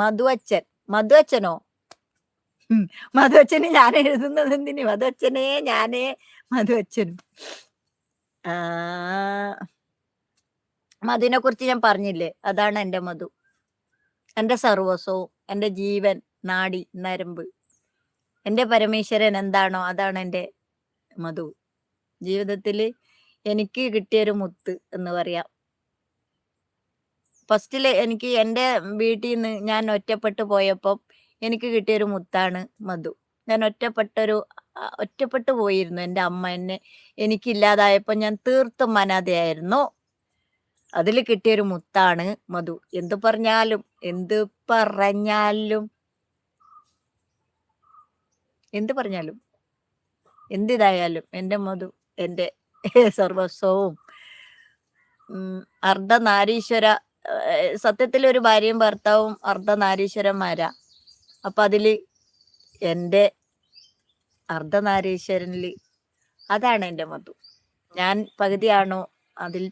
മധു അച്ഛൻ. മധു അച്ഛനോ? മധു അച്ഛന് ഞാൻ എഴുതുന്നത് എന്തിന്? മധു അച്ഛനെ ഞാനേ മധു അച്ഛനും. മധുവിനെ കുറിച്ച് ഞാൻ പറഞ്ഞില്ലേ, അതാണ് എൻ്റെ മധു. എൻ്റെ സർവസ്വവും, എൻ്റെ ജീവൻ, നാഡി, നരമ്പ്. എൻ്റെ പരമേശ്വരൻ എന്താണോ അതാണ് എൻ്റെ മധു. ജീവിതത്തിൽ എനിക്ക് കിട്ടിയൊരു മുത്ത് എന്ന് പറയാം. ഫസ്റ്റിൽ എനിക്ക് എൻ്റെ വീട്ടിൽ നിന്ന് ഞാൻ ഒറ്റപ്പെട്ടു പോയപ്പം എനിക്ക് കിട്ടിയൊരു മുത്താണ് മധു. ഞാൻ ഒറ്റപ്പെട്ടു പോയിരുന്നു. എൻ്റെ അമ്മ എനിക്കില്ലാതായപ്പോൾ ഞാൻ തീർത്തും അനാഥയായിരുന്നു. അതിൽ കിട്ടിയൊരു മുത്താണ് മധു. എന്ത് പറഞ്ഞാലും എന്തിതായാലും എൻ്റെ മധു എൻ്റെ സർവസ്വവും. അർദ്ധനാരീശ്വര, സത്യത്തിൽ ഒരു ഭാര്യയും ഭർത്താവും അർദ്ധനാരീശ്വരന്മാരാ. അപ്പൊ അതില് എൻ്റെ അർദ്ധനാരീശ്വരനിൽ അതാണ് എൻ്റെ മധു. ഞാൻ പകുതിയാണോ അതിൽ